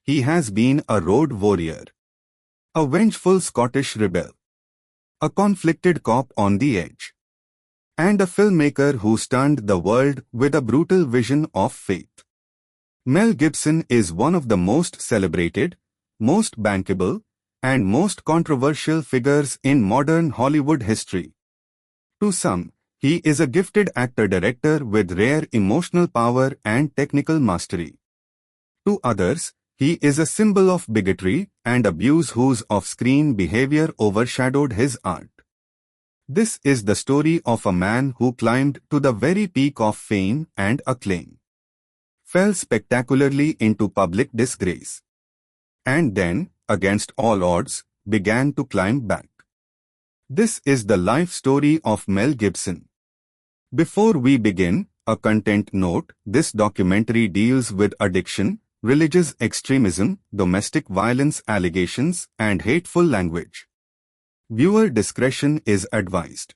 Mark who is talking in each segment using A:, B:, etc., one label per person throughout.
A: he has been a road warrior, a vengeful Scottish rebel, a conflicted cop on the edge, and a filmmaker who stunned the world with a brutal vision of faith. Mel Gibson is one of the most celebrated, most bankable, and most controversial figures in modern Hollywood history. To some, he is a gifted actor-director with rare emotional power and technical mastery. To others, he is a symbol of bigotry and abuse whose off-screen behavior overshadowed his art. This is the story of a man who climbed to the very peak of fame and acclaim, fell spectacularly into public disgrace, and then, against all odds, began to climb back. This is the life story of Mel Gibson. Before we begin, a content note: this documentary deals with addiction, religious extremism, domestic violence allegations, and hateful language. Viewer discretion is advised.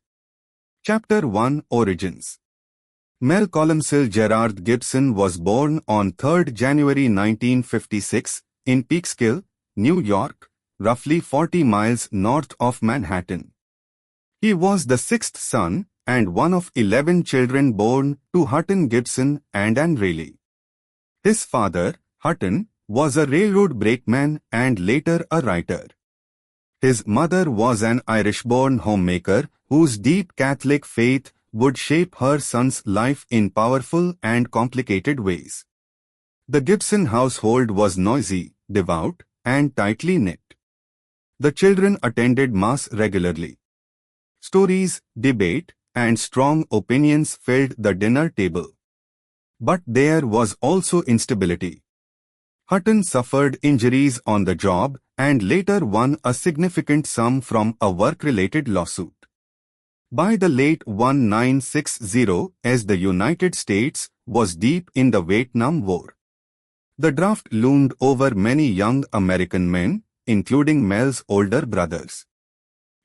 A: Chapter 1: Origins. Mel Columcille Gerard Gibson was born on 3 January 1956 in Peekskill, New York, roughly 40 miles north of Manhattan. He was the sixth son and one of 11 children born to Hutton Gibson and Anne Rayleigh. His father, Hutton, was a railroad brakeman and later a writer. His mother was an Irish-born homemaker whose deep Catholic faith would shape her son's life in powerful and complicated ways. The Gibson household was noisy, devout, and tightly knit. The children attended Mass regularly. Stories, debate, and strong opinions filled the dinner table. But there was also instability. Hutton suffered injuries on the job and later won a significant sum from a work-related lawsuit. By the late 1960s, the United States was deep in the Vietnam War. The draft loomed over many young American men, including Mel's older brothers.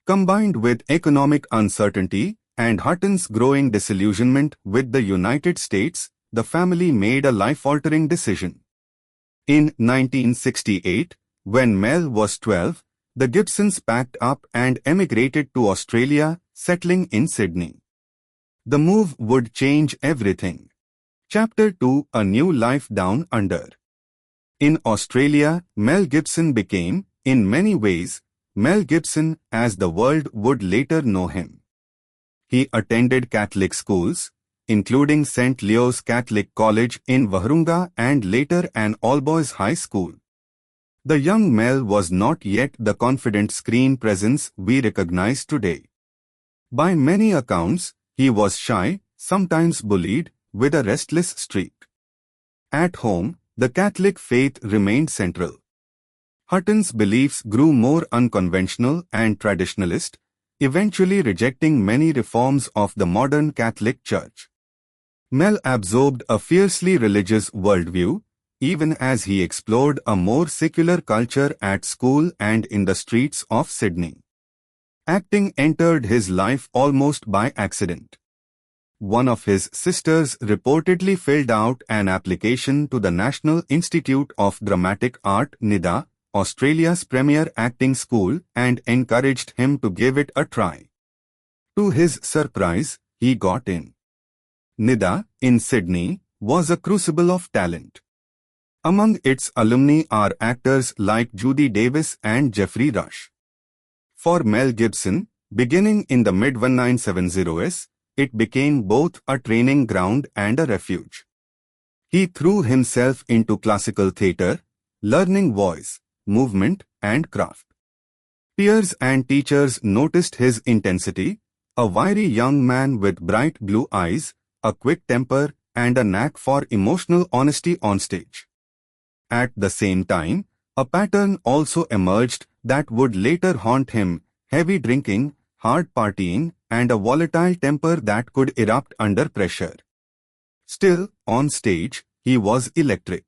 A: Combined with economic uncertainty and Hutton's growing disillusionment with the United States, the family made a life-altering decision. In 1968, when Mel was 12, the Gibsons packed up and emigrated to Australia, settling in Sydney. The move would change everything. Chapter 2: A New Life Down Under. In Australia, Mel Gibson became, in many ways, Mel Gibson as the world would later know him. He attended Catholic schools, including St. Leo's Catholic College in Wahroonga and later an all-boys high school. The young Mel was not yet the confident screen presence we recognize today. By many accounts, he was shy, sometimes bullied, with a restless streak. At home, the Catholic faith remained central. Hutton's beliefs grew more unconventional and traditionalist, eventually rejecting many reforms of the modern Catholic Church. Mel absorbed a fiercely religious worldview, even as he explored a more secular culture at school and in the streets of Sydney. Acting entered his life almost by accident. One of his sisters reportedly filled out an application to the National Institute of Dramatic Art (NIDA), Australia's premier acting school, and encouraged him to give it a try. To his surprise, he got in. NIDA, in Sydney, was a crucible of talent. Among its alumni are actors like Judy Davis and Jeffrey Rush. For Mel Gibson, beginning in the mid-1970s, it became both a training ground and a refuge. He threw himself into classical theatre, learning voice, movement, and craft. Peers and teachers noticed his intensity, a wiry young man with bright blue eyes, a quick temper, and a knack for emotional honesty on stage. At the same time, a pattern also emerged that would later haunt him: heavy drinking, hard partying, and a volatile temper that could erupt under pressure. Still, on stage, he was electric.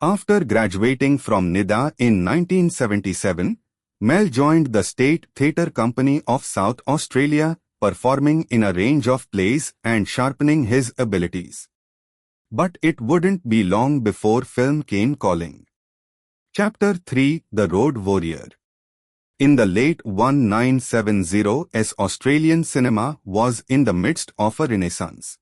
A: After graduating from NIDA in 1977, Mel joined the State Theatre Company of South Australia, performing in a range of plays and sharpening his abilities. But it wouldn't be long before film came calling. Chapter 3 The Road Warrior. In the late 1970s, Australian cinema was in the midst of a renaissance.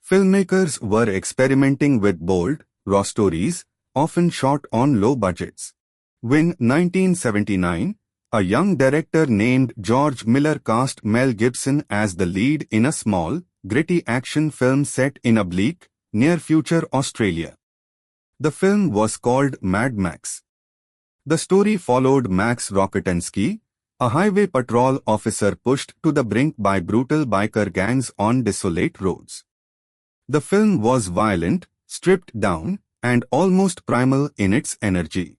A: Filmmakers were experimenting with bold, raw stories, often shot on low budgets. When 1979, a young director named George Miller cast Mel Gibson as the lead in a small, gritty action film set in a bleak, near-future Australia. The film was called Mad Max. The story followed Max Rokitansky, a highway patrol officer pushed to the brink by brutal biker gangs on desolate roads. The film was violent, stripped down, and almost primal in its energy.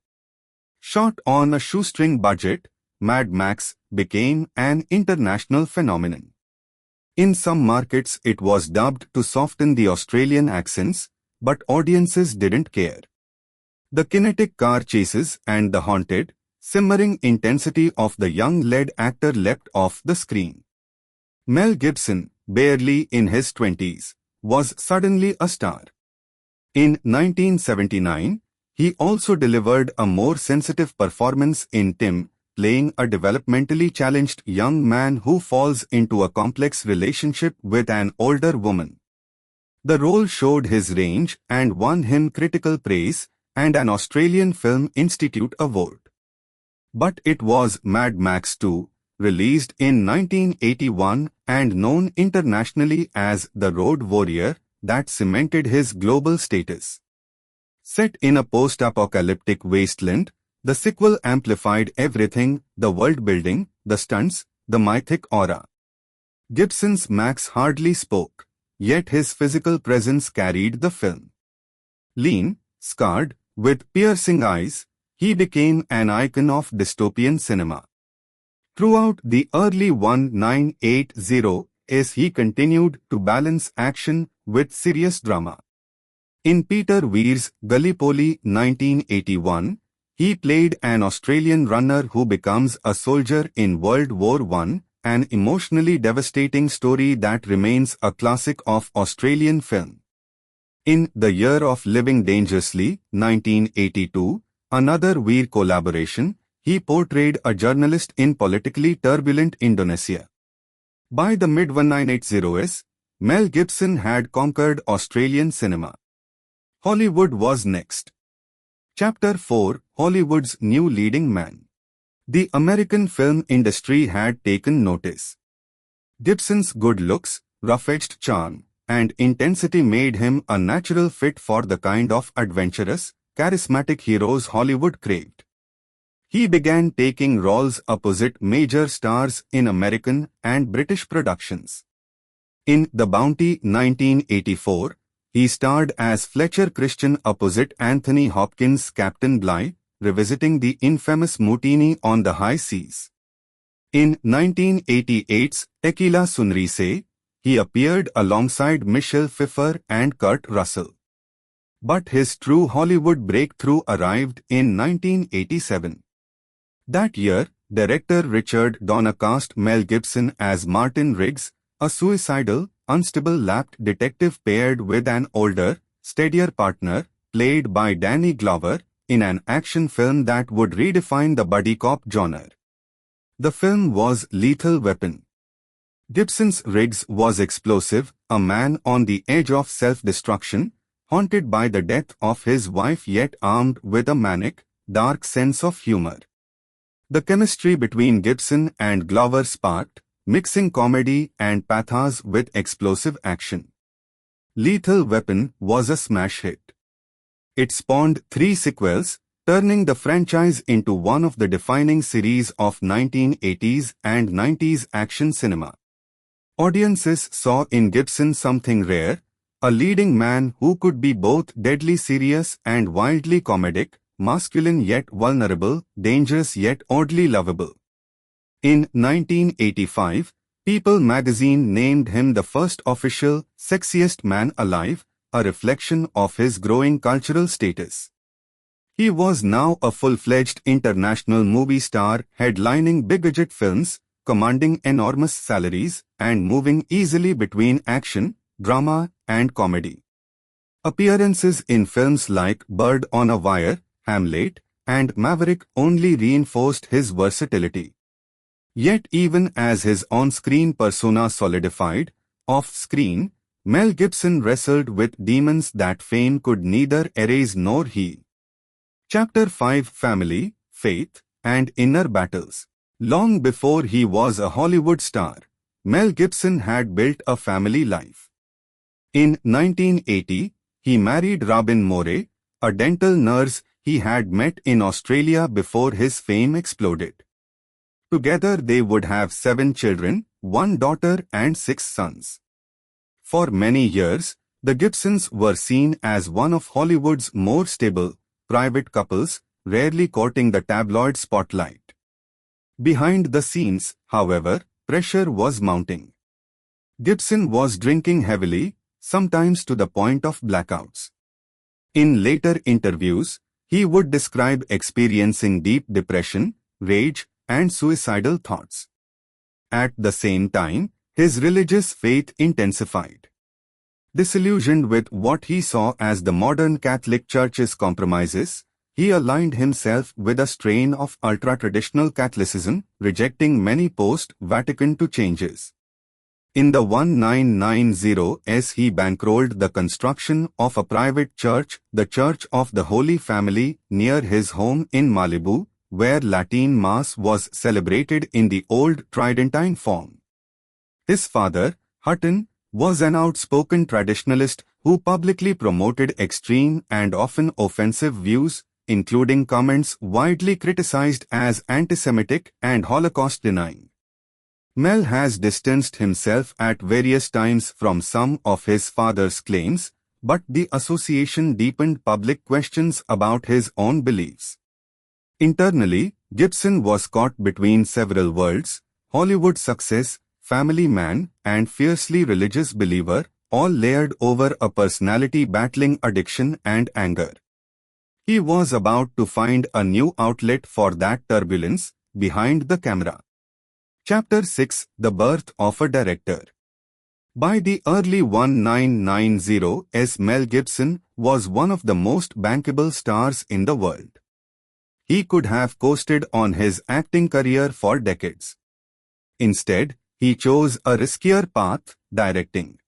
A: Shot on a shoestring budget, Mad Max became an international phenomenon. In some markets it was dubbed to soften the Australian accents, but audiences didn't care. The kinetic car chases and the haunted, simmering intensity of the young lead actor leapt off the screen. Mel Gibson, barely in his 20s, was suddenly a star. In 1979, he also delivered a more sensitive performance in Tim, playing a developmentally challenged young man who falls into a complex relationship with an older woman. The role showed his range and won him critical praise and an Australian Film Institute award. But it was Mad Max 2, released in 1981 and known internationally as The Road Warrior, that cemented his global status. Set in a post-apocalyptic wasteland, the sequel amplified everything: the world-building, the stunts, the mythic aura. Gibson's Max hardly spoke, yet his physical presence carried the film. Lean, scarred, with piercing eyes, he became an icon of dystopian cinema. Throughout the early 1980s, he continued to balance action with serious drama. In Peter Weir's Gallipoli 1981, he played an Australian runner who becomes a soldier in World War I, an emotionally devastating story that remains a classic of Australian film. In The Year of Living Dangerously, 1982, another Weir collaboration, he portrayed a journalist in politically turbulent Indonesia. By the mid-1980s, Mel Gibson had conquered Australian cinema. Hollywood was next. Chapter 4 Hollywood's New Leading Man. The American film industry had taken notice. Gibson's good looks, rough-edged charm, and intensity made him a natural fit for the kind of adventurous, charismatic heroes Hollywood craved. He began taking roles opposite major stars in American and British productions. In The Bounty 1984, he starred as Fletcher Christian opposite Anthony Hopkins' Captain Bligh, revisiting the infamous mutiny on the high seas. In 1988's Tequila Sunrise, he appeared alongside Michelle Pfeiffer and Kurt Russell. But his true Hollywood breakthrough arrived in 1987. That year, director Richard Donner cast Mel Gibson as Martin Riggs, a suicidal, unstable lapped detective paired with an older, steadier partner, played by Danny Glover, in an action film that would redefine the buddy cop genre. The film was Lethal Weapon. Gibson's Riggs was explosive, a man on the edge of self-destruction, haunted by the death of his wife yet armed with a manic, dark sense of humor. The chemistry between Gibson and Glover sparked, mixing comedy and pathos with explosive action. Lethal Weapon was a smash hit. It spawned 3 sequels, turning the franchise into one of the defining series of 1980s and 90s action cinema. Audiences saw in Gibson something rare, a leading man who could be both deadly serious and wildly comedic, masculine yet vulnerable, dangerous yet oddly lovable. In 1985, People magazine named him the first official, sexiest man alive, a reflection of his growing cultural status. He was now a full-fledged international movie star, headlining big-budget films, commanding enormous salaries, and moving easily between action, drama, and comedy. Appearances in films like Bird on a Wire, Hamlet, and maverick only reinforced his versatility. Yet even as his on-screen persona solidified, off-screen, Mel Gibson wrestled with demons that fame could neither erase nor heal. Chapter 5: Family, Faith, and Inner Battles. Long before he was a Hollywood star, Mel Gibson had built a family life. In 1980, he married Robin Morey, a dental nurse he had met in Australia before his fame exploded. Together they would have 7 children, 1 daughter and 6 sons. For many years, the Gibsons were seen as one of Hollywood's more stable, private couples, rarely courting the tabloid spotlight. Behind the scenes, however, pressure was mounting. Gibson was drinking heavily, sometimes to the point of blackouts. In later interviews, he would describe experiencing deep depression, rage, and suicidal thoughts. At the same time, his religious faith intensified. Disillusioned with what he saw as the modern Catholic Church's compromises, he aligned himself with a strain of ultra-traditional Catholicism, rejecting many post-Vatican II changes. In the 1990s, he bankrolled the construction of a private church, the Church of the Holy Family, near his home in Malibu, where Latin Mass was celebrated in the old Tridentine form. His father, Hutton, was an outspoken traditionalist who publicly promoted extreme and often offensive views, including comments widely criticized as anti-Semitic and Holocaust-denying. Mel has distanced himself at various times from some of his father's claims, but the association deepened public questions about his own beliefs. Internally, Gibson was caught between several worlds: Hollywood success, family man, and fiercely religious believer, all layered over a personality battling addiction and anger. He was about to find a new outlet for that turbulence, behind the camera. Chapter 6: The Birth of a Director. By the early 1990s, Mel Gibson was one of the most bankable stars in the world. He could have coasted on his acting career for decades. Instead, he chose a riskier path, directing.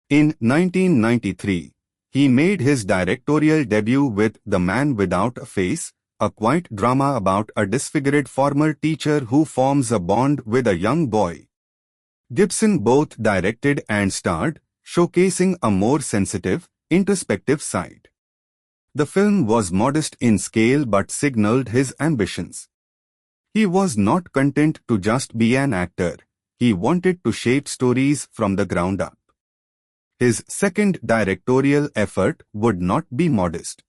A: In 1993, he made his directorial debut with The Man Without a Face, a quiet drama about a disfigured former teacher who forms a bond with a young boy. Gibson both directed and starred, showcasing a more sensitive, introspective side. The film was modest in scale but signaled his ambitions. He was not content to just be an actor. He wanted to shape stories from the ground up. His second directorial effort would not be modest.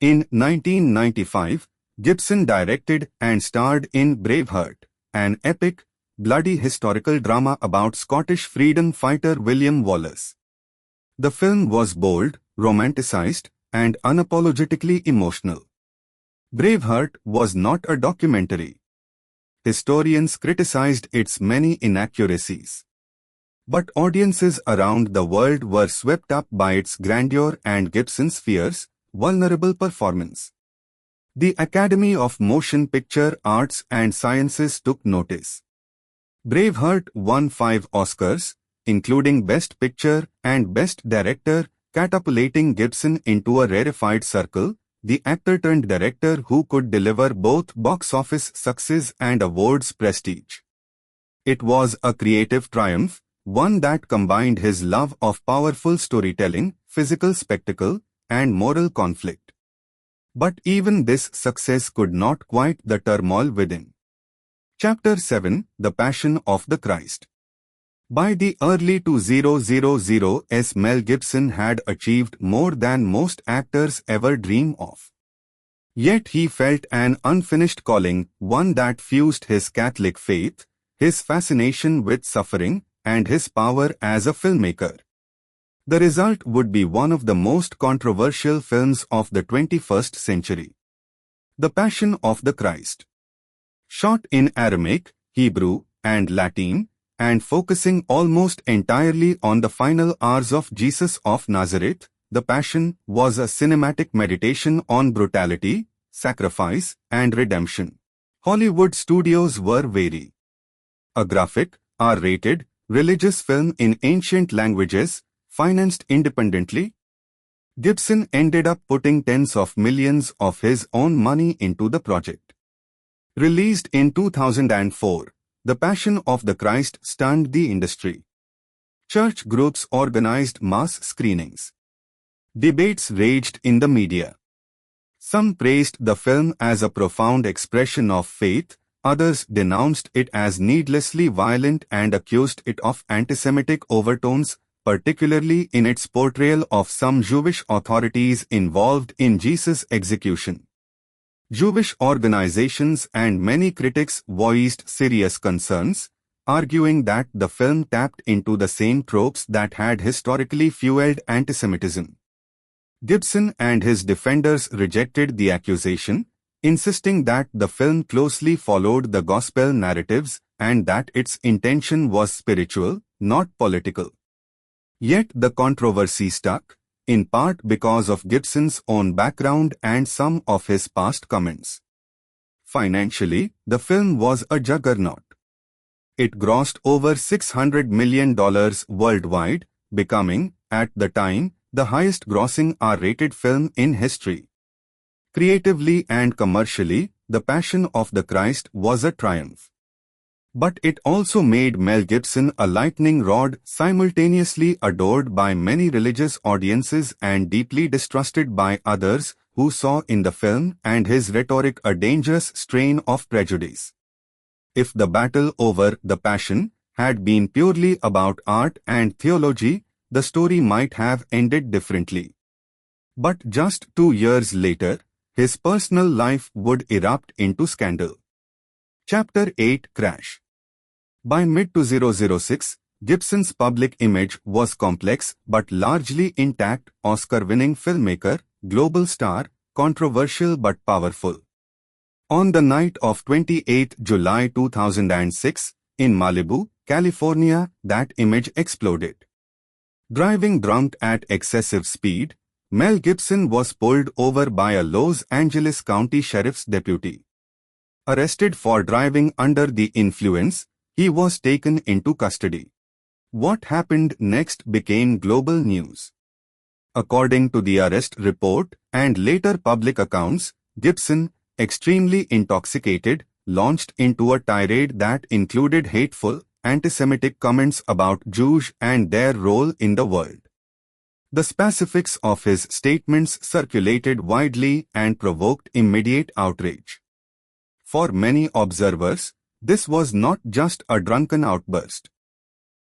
A: In 1995, Gibson directed and starred in Braveheart, an epic, bloody historical drama about Scottish freedom fighter William Wallace. The film was bold, romanticized, and unapologetically emotional. Braveheart was not a documentary. Historians criticized its many inaccuracies. But audiences around the world were swept up by its grandeur and Gibson's fierce, vulnerable performance. The Academy of Motion Picture Arts and Sciences took notice. Braveheart won 5 Oscars, including Best Picture and Best Director, catapulting Gibson into a rarefied circle, the actor-turned-director who could deliver both box office success and awards prestige. It was a creative triumph, one that combined his love of powerful storytelling, physical spectacle, and moral conflict. But even this success could not quiet the turmoil within. Chapter 7: The Passion of the Christ. By the early 2000s, Mel Gibson had achieved more than most actors ever dream of. Yet he felt an unfinished calling, one that fused his Catholic faith, his fascination with suffering, and his power as a filmmaker. The result would be one of the most controversial films of the 21st century. The Passion of the Christ. Shot in Aramaic, Hebrew, and Latin, and focusing almost entirely on the final hours of Jesus of Nazareth, The Passion was a cinematic meditation on brutality, sacrifice, and redemption. Hollywood studios were wary. A graphic, R-rated, religious film in ancient languages, financed independently? Gibson ended up putting tens of millions of his own money into the project. Released in 2004, The Passion of the Christ stunned the industry. Church groups organized mass screenings. Debates raged in the media. Some praised the film as a profound expression of faith, others denounced it as needlessly violent and accused it of anti-Semitic overtones, particularly in its portrayal of some Jewish authorities involved in Jesus' execution. Jewish organizations and many critics voiced serious concerns, arguing that the film tapped into the same tropes that had historically fueled antisemitism. Gibson and his defenders rejected the accusation, insisting that the film closely followed the gospel narratives and that its intention was spiritual, not political. Yet the controversy stuck, in part because of Gibson's own background and some of his past comments. Financially, the film was a juggernaut. It grossed over $600 million worldwide, becoming, at the time, the highest-grossing R-rated film in history. Creatively and commercially, The Passion of the Christ was a triumph. But it also made Mel Gibson a lightning rod, simultaneously adored by many religious audiences and deeply distrusted by others who saw in the film and his rhetoric a dangerous strain of prejudice. If the battle over The Passion had been purely about art and theology, the story might have ended differently. But just 2 years later, his personal life would erupt into scandal. Chapter 8 Crash. By mid-2006, Gibson's public image was complex but largely intact: Oscar-winning filmmaker, global star, controversial but powerful. On the night of 28 July 2006, in Malibu, California, that image exploded. Driving drunk at excessive speed, Mel Gibson was pulled over by a Los Angeles County Sheriff's deputy. Arrested for driving under the influence, he was taken into custody. What happened next became global news. According to the arrest report and later public accounts, Gibson, extremely intoxicated, launched into a tirade that included hateful, anti-Semitic comments about Jews and their role in the world. The specifics of his statements circulated widely and provoked immediate outrage. For many observers, this was not just a drunken outburst.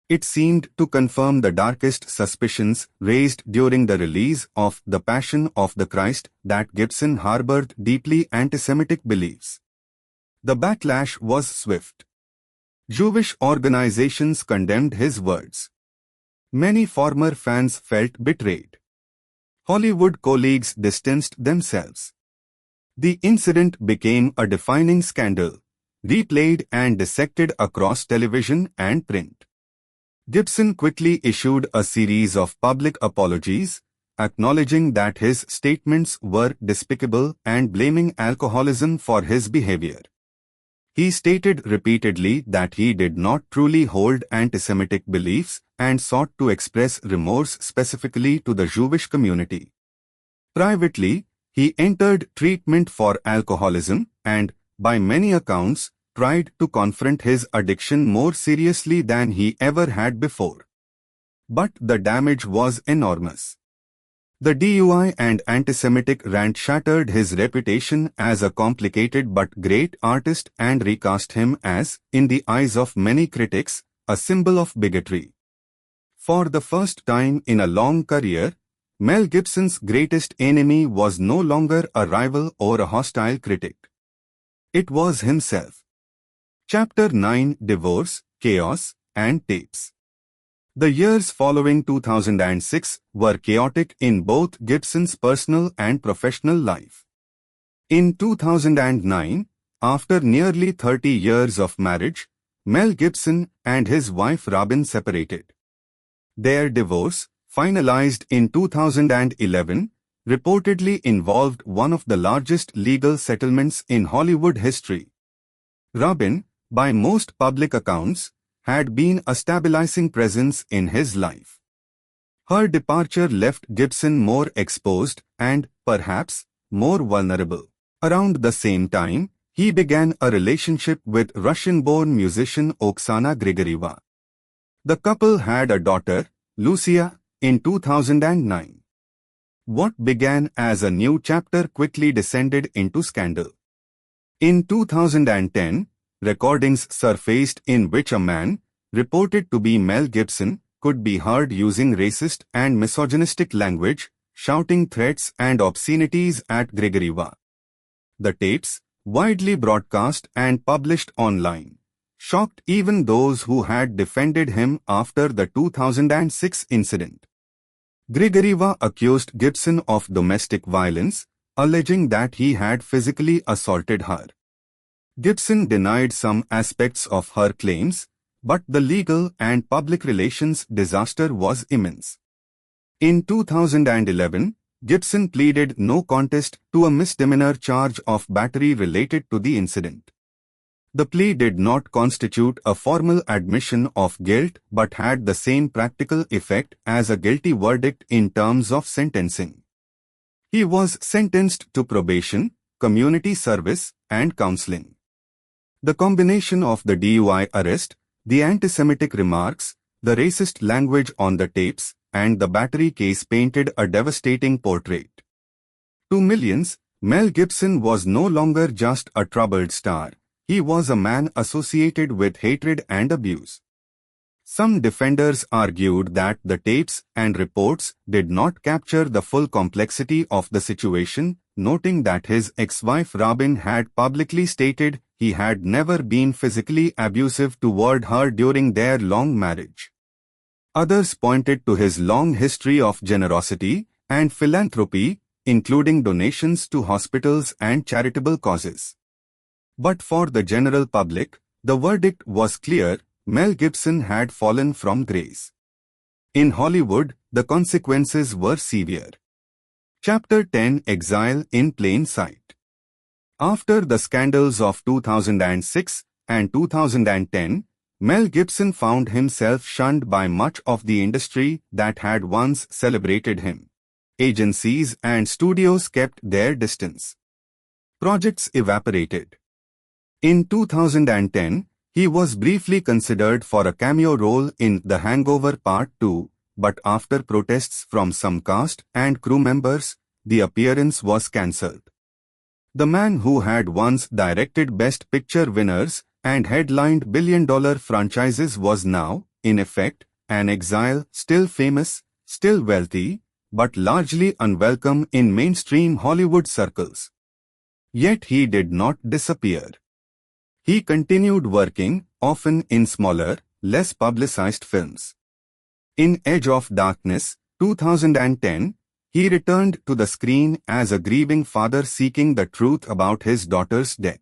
A: It seemed to confirm the darkest suspicions raised during the release of The Passion of the Christ that Gibson harbored deeply anti-Semitic beliefs. The backlash was swift. Jewish organizations condemned his words. Many former fans felt betrayed. Hollywood colleagues distanced themselves. The incident became a defining scandal, replayed and dissected across television and print. Gibson quickly issued a series of public apologies, acknowledging that his statements were despicable and blaming alcoholism for his behavior. He stated repeatedly that he did not truly hold anti-Semitic beliefs and sought to express remorse specifically to the Jewish community. Privately, he entered treatment for alcoholism and, by many accounts, tried to confront his addiction more seriously than he ever had before. But the damage was enormous. The DUI and anti-Semitic rant shattered his reputation as a complicated but great artist and recast him as, in the eyes of many critics, a symbol of bigotry. For the first time in a long career, Mel Gibson's greatest enemy was no longer a rival or a hostile critic. It was himself. Chapter 9 Divorce, Chaos, and Tapes. The years following 2006 were chaotic in both Gibson's personal and professional life. In 2009, after nearly 30 years of marriage, Mel Gibson and his wife Robin separated. Their divorce, finalized in 2011, reportedly involved one of the largest legal settlements in Hollywood history. Robin, by most public accounts, had been a stabilizing presence in his life. Her departure left Gibson more exposed and, perhaps, more vulnerable. Around the same time, he began a relationship with Russian-born musician Oksana Grigorieva. The couple had a daughter, Lucia, in 2009. What began as a new chapter quickly descended into scandal. In 2010, recordings surfaced in which a man, reported to be Mel Gibson, could be heard using racist and misogynistic language, shouting threats and obscenities at Grigorieva. The tapes, widely broadcast and published online, shocked even those who had defended him after the 2006 incident. Grigorieva accused Gibson of domestic violence, alleging that he had physically assaulted her. Gibson denied some aspects of her claims, but the legal and public relations disaster was immense. In 2011, Gibson pleaded no contest to a misdemeanor charge of battery related to the incident. The plea did not constitute a formal admission of guilt but had the same practical effect as a guilty verdict in terms of sentencing. He was sentenced to probation, community service, and counseling. The combination of the DUI arrest, the anti-Semitic remarks, the racist language on the tapes, and the battery case painted a devastating portrait. To millions, Mel Gibson was no longer just a troubled star. He was a man associated with hatred and abuse. Some defenders argued that the tapes and reports did not capture the full complexity of the situation, noting that his ex-wife Robin had publicly stated he had never been physically abusive toward her during their long marriage. Others pointed to his long history of generosity and philanthropy, including donations to hospitals and charitable causes. But for the general public, the verdict was clear: Mel Gibson had fallen from grace. In Hollywood, the consequences were severe. Chapter 10: Exile in Plain Sight. After the scandals of 2006 and 2010, Mel Gibson found himself shunned by much of the industry that had once celebrated him. Agencies and studios kept their distance. Projects evaporated. In 2010, he was briefly considered for a cameo role in The Hangover Part 2, but after protests from some cast and crew members, the appearance was cancelled. The man who had once directed Best Picture winners and headlined billion-dollar franchises was now, in effect, an exile, still famous, still wealthy, but largely unwelcome in mainstream Hollywood circles. Yet he did not disappear. He continued working, often in smaller, less publicized films. In Edge of Darkness, 2010, he returned to the screen as a grieving father seeking the truth about his daughter's death.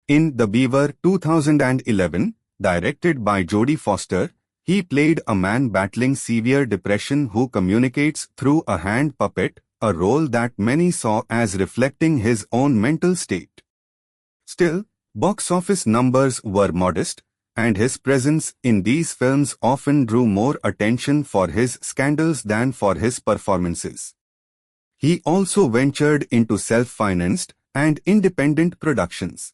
A: In The Beaver, 2011, directed by Jodie Foster, he played a man battling severe depression who communicates through a hand puppet, a role that many saw as reflecting his own mental state. Still, box office numbers were modest, and his presence in these films often drew more attention for his scandals than for his performances. He also ventured into self-financed and independent productions.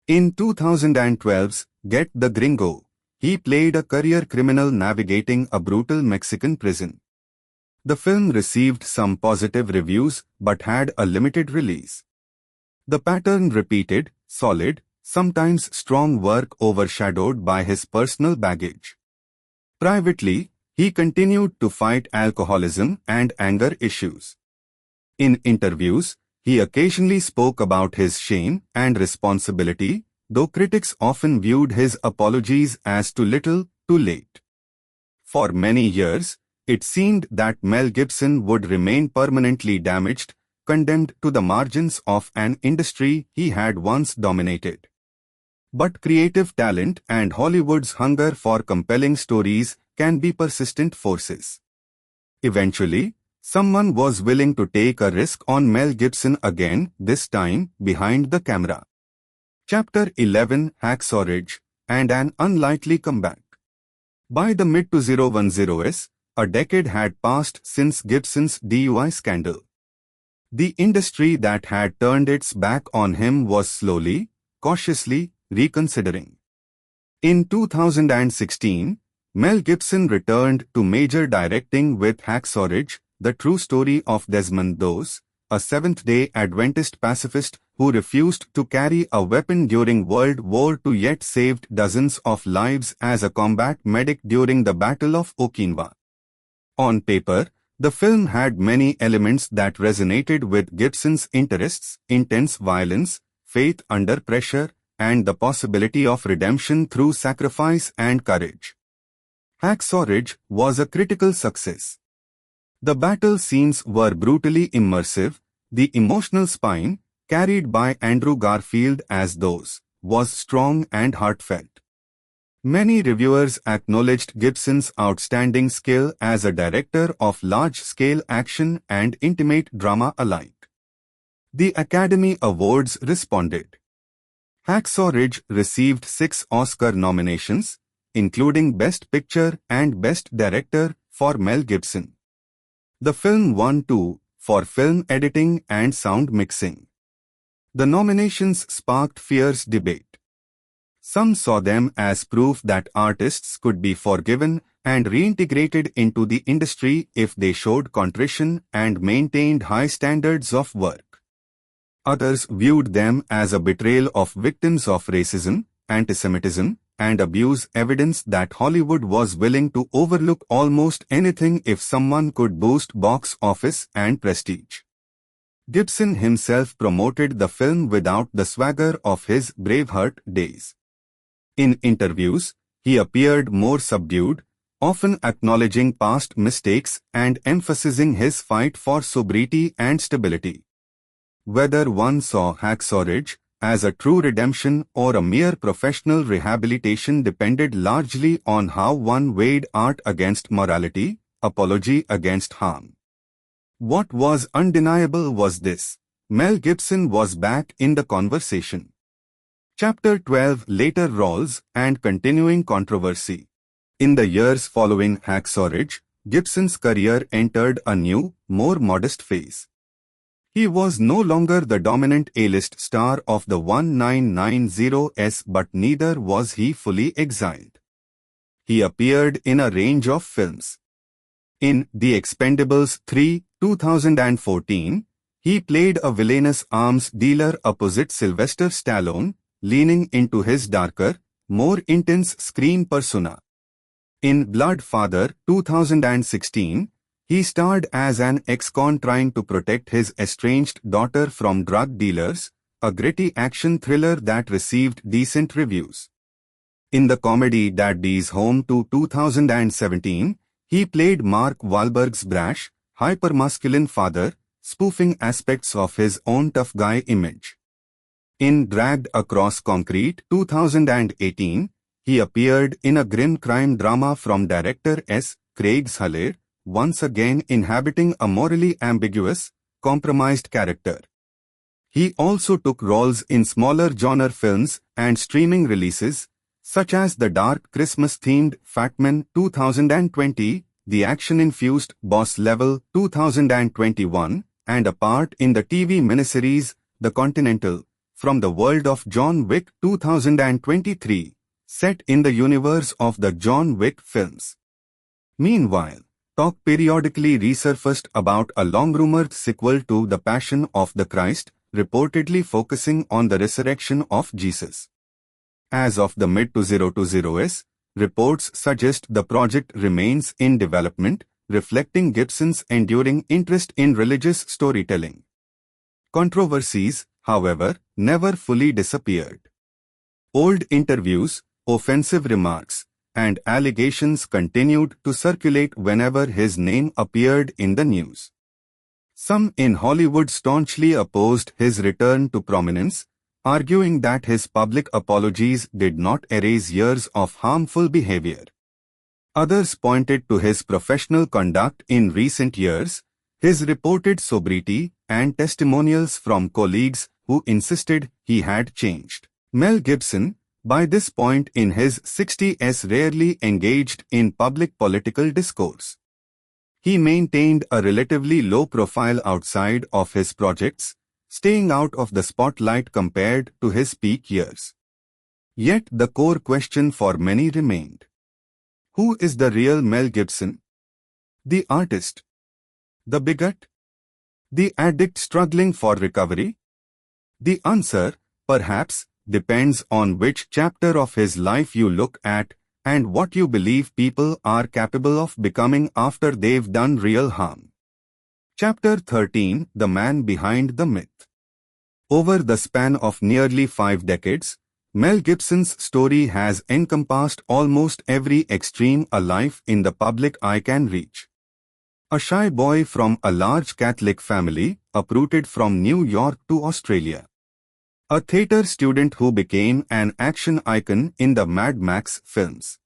A: In 2012's Get the Gringo, he played a career criminal navigating a brutal Mexican prison. The film received some positive reviews but had a limited release. The pattern repeated: solid, sometimes strong work overshadowed by his personal baggage. Privately, he continued to fight alcoholism and anger issues. In interviews, he occasionally spoke about his shame and responsibility, though critics often viewed his apologies as too little, too late. For many years, it seemed that Mel Gibson would remain permanently damaged, condemned to the margins of an industry he had once dominated. But creative talent and Hollywood's hunger for compelling stories can be persistent forces. Eventually, Someone was willing to take a risk on Mel Gibson again, this time behind the camera. Chapter 11, Hacksaw Ridge, and an unlikely comeback. By the mid-2010s, a decade had passed since Gibson's DUI scandal. The industry that had turned its back on him was slowly, cautiously, reconsidering. In 2016, Mel Gibson returned to major directing with Hacksaw Ridge, the true story of Desmond Doss, a Seventh-day Adventist pacifist who refused to carry a weapon during World War II yet saved dozens of lives as a combat medic during the Battle of Okinawa. On paper, the film had many elements that resonated with Gibson's interests: intense violence, faith under pressure, and the possibility of redemption through sacrifice and courage. Hacksaw Ridge was a critical success. The battle scenes were brutally immersive. The emotional spine, carried by Andrew Garfield as Doss, was strong and heartfelt. Many reviewers acknowledged Gibson's outstanding skill as a director of large-scale action and intimate drama alike. The Academy Awards responded. Hacksaw Ridge received 6 Oscar nominations, including Best Picture and Best Director for Mel Gibson. The film won 2 for film editing and sound mixing. The nominations sparked fierce debate. Some saw them as proof that artists could be forgiven and reintegrated into the industry if they showed contrition and maintained high standards of work. Others viewed them as a betrayal of victims of racism, antisemitism, and abuse, evidence that Hollywood was willing to overlook almost anything if someone could boost box office and prestige. Gibson himself promoted the film without the swagger of his Braveheart days. In interviews, he appeared more subdued, often acknowledging past mistakes and emphasizing his fight for sobriety and stability. Whether one saw Hacksaw Ridge as a true redemption or a mere professional rehabilitation depended largely on how one weighed art against morality, apology against harm. What was undeniable was this: Mel Gibson was back in the conversation. Chapter 12, Later Roles and Continuing Controversy. In the years following Hacksaw Ridge, Gibson's career entered a new, more modest phase. He was no longer the dominant A-list star of the 1990s, but neither was he fully exiled. He appeared in a range of films. In The Expendables 3, 2014, he played a villainous arms dealer opposite Sylvester Stallone, leaning into his darker, more intense screen persona. In Bloodfather 2016, he starred as an ex-con trying to protect his estranged daughter from drug dealers, a gritty action thriller that received decent reviews. In the comedy Daddy's Home 2 2017, he played Mark Wahlberg's brash, hypermasculine father, spoofing aspects of his own tough guy image. In Dragged Across Concrete 2018, he appeared in a grim crime drama from director S. Craig Zahler, once again inhabiting a morally ambiguous, compromised character. He also took roles in smaller genre films and streaming releases, such as the dark Christmas-themed Fat Man 2020, the action-infused Boss Level 2021, and a part in the TV miniseries The Continental, from the world of John Wick 2023, set in the universe of the John Wick films. Meanwhile, talk periodically resurfaced about a long-rumored sequel to The Passion of the Christ, reportedly focusing on the resurrection of Jesus. As of the mid-2020s, reports suggest the project remains in development, reflecting Gibson's enduring interest in religious storytelling. Controversies, however, never fully disappeared. Old interviews, offensive remarks, and allegations continued to circulate whenever his name appeared in the news. Some in Hollywood staunchly opposed his return to prominence, arguing that his public apologies did not erase years of harmful behavior. Others pointed to his professional conduct in recent years, his reported sobriety, and testimonials from colleagues who insisted he had changed. Mel Gibson, by this point in his 60s, rarely engaged in public political discourse. He maintained a relatively low profile outside of his projects, staying out of the spotlight compared to his peak years. Yet the core question for many remained. Who is the real Mel Gibson? The artist? The bigot? The addict struggling for recovery? The answer, perhaps, depends on which chapter of his life you look at and what you believe people are capable of becoming after they've done real harm. Chapter 13: The Man Behind the Myth. Over the span of nearly 5 decades, Mel Gibson's story has encompassed almost every extreme a life in the public eye can reach. A shy boy from a large Catholic family, uprooted from New York to Australia. A theatre student who became an action icon in the Mad Max films.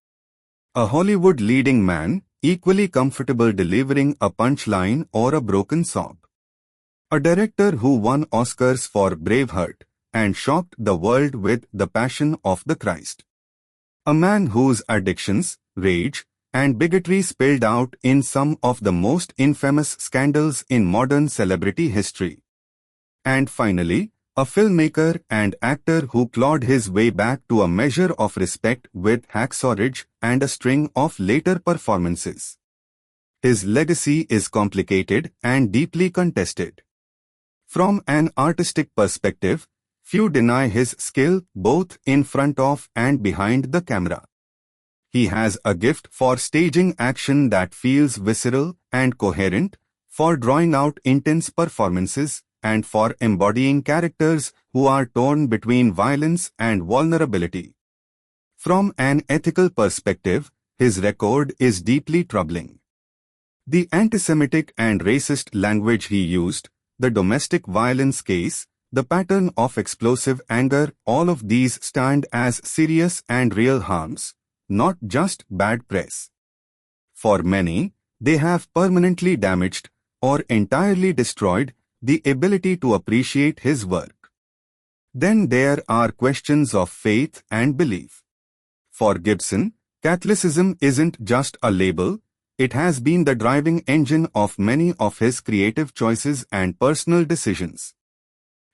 A: A Hollywood leading man, equally comfortable delivering a punchline or a broken sob. A director who won Oscars for Braveheart and shocked the world with The Passion of the Christ. A man whose addictions, rage, and bigotry spilled out in some of the most infamous scandals in modern celebrity history. And finally, a filmmaker and actor who clawed his way back to a measure of respect with Hacksaw Ridge and a string of later performances. His legacy is complicated and deeply contested. From an artistic perspective, few deny his skill both in front of and behind the camera. He has a gift for staging action that feels visceral and coherent, for drawing out intense performances, and for embodying characters who are torn between violence and vulnerability. From an ethical perspective, his record is deeply troubling. The anti-Semitic and racist language he used, the domestic violence case, the pattern of explosive anger, all of these stand as serious and real harms, not just bad press. For many, they have permanently damaged or entirely destroyed the ability to appreciate his work. Then there are questions of faith and belief. For Gibson, Catholicism isn't just a label, it has been the driving engine of many of his creative choices and personal decisions.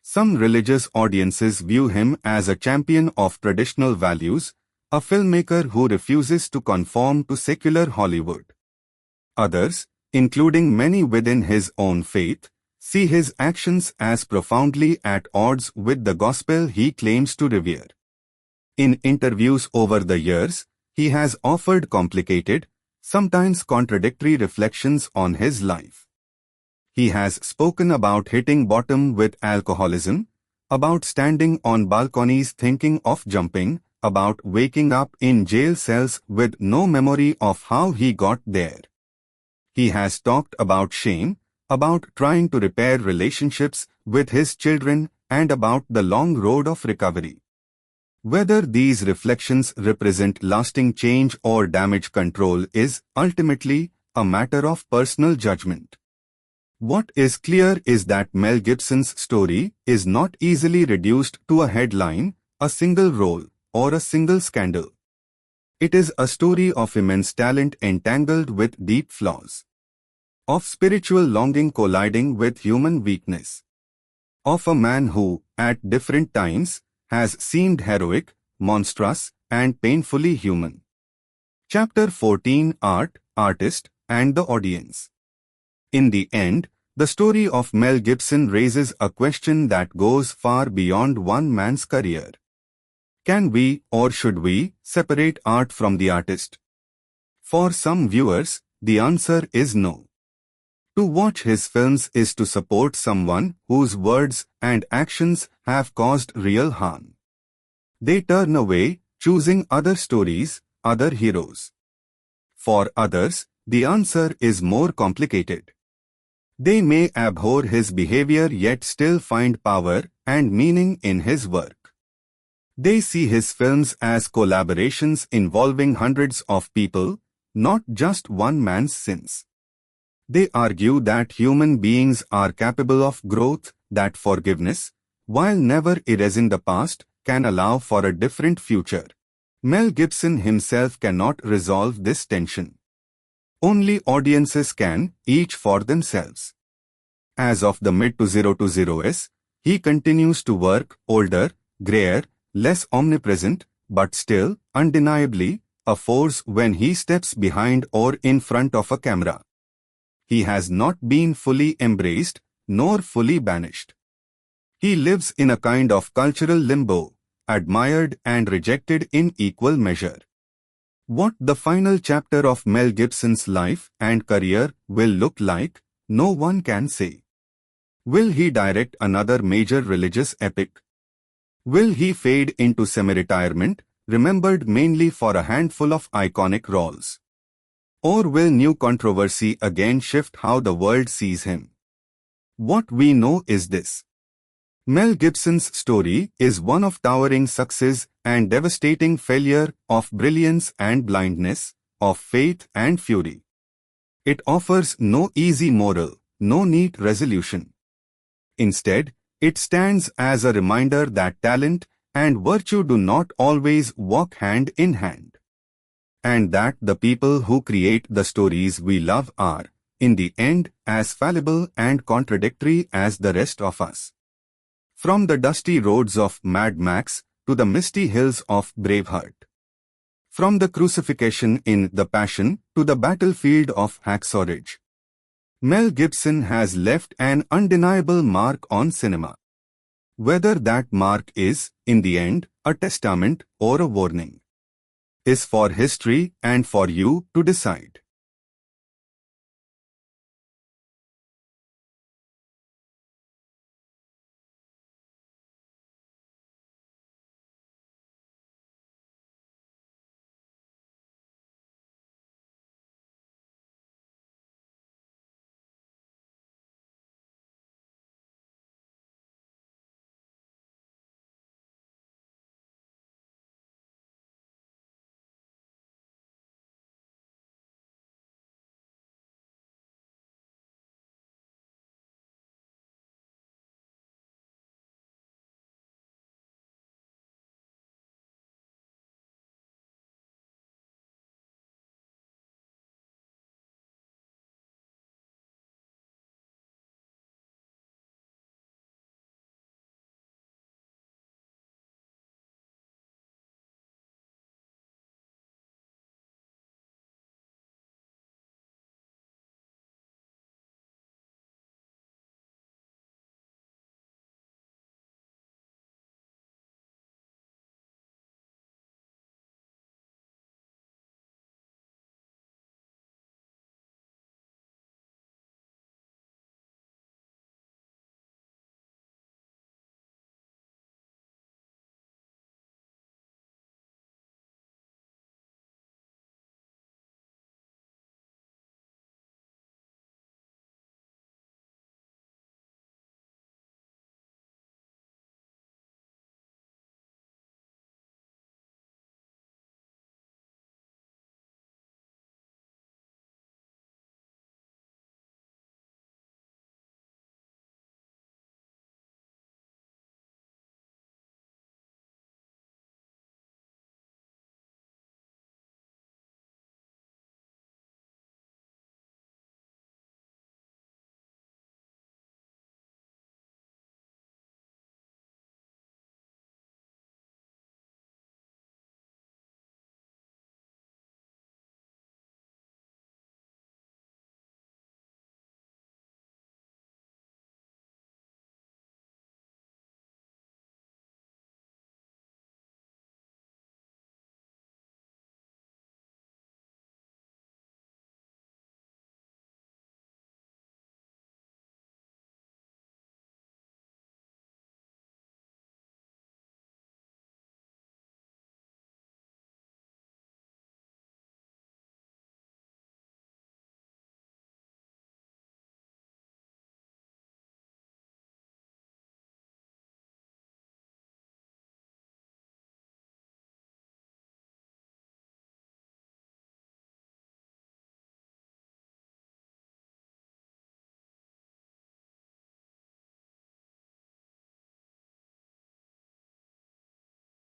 A: Some religious audiences view him as a champion of traditional values, a filmmaker who refuses to conform to secular Hollywood. Others, including many within his own faith, see his actions as profoundly at odds with the gospel he claims to revere. In interviews over the years, he has offered complicated, sometimes contradictory reflections on his life. He has spoken about hitting bottom with alcoholism, about standing on balconies thinking of jumping, about waking up in jail cells with no memory of how he got there. He has talked about shame, about trying to repair relationships with his children, and about the long road of recovery. Whether these reflections represent lasting change or damage control is ultimately a matter of personal judgment. What is clear is that Mel Gibson's story is not easily reduced to a headline, a single role, or a single scandal. It is a story of immense talent entangled with deep flaws. Of spiritual longing colliding with human weakness. Of a man who, at different times, has seemed heroic, monstrous, and painfully human. Chapter 14: Art, Artist, and the Audience. In the end, the story of Mel Gibson raises a question that goes far beyond one man's career. Can we, or should we, separate art from the artist? For some viewers, the answer is no. To watch his films is to support someone whose words and actions have caused real harm. They turn away, choosing other stories, other heroes. For others, the answer is more complicated. They may abhor his behavior yet still find power and meaning in his work. They see his films as collaborations involving hundreds of people, not just one man's sins. They argue that human beings are capable of growth, that forgiveness, while never erasing the past, can allow for a different future. Mel Gibson himself cannot resolve this tension. Only audiences can, each for themselves. As of the mid-2020s, he continues to work older, grayer, less omnipresent, but still, undeniably, a force when he steps behind or in front of a camera. He has not been fully embraced, nor fully banished. He lives in a kind of cultural limbo, admired and rejected in equal measure. What the final chapter of Mel Gibson's life and career will look like, no one can say. Will he direct another major religious epic? Will he fade into semi-retirement, remembered mainly for a handful of iconic roles? Or will new controversy again shift how the world sees him? What we know is this. Mel Gibson's story is one of towering success and devastating failure, of brilliance and blindness, of faith and fury. It offers no easy moral, no neat resolution. Instead, it stands as a reminder that talent and virtue do not always walk hand in hand. And that the people who create the stories we love are, in the end, as fallible and contradictory as the rest of us. From the dusty roads of Mad Max to the misty hills of Braveheart. From the crucifixion in The Passion to the battlefield of Hacksaw Ridge. Mel Gibson has left an undeniable mark on cinema. Whether that mark is, in the end, a testament or a warning, is for history and for you to decide.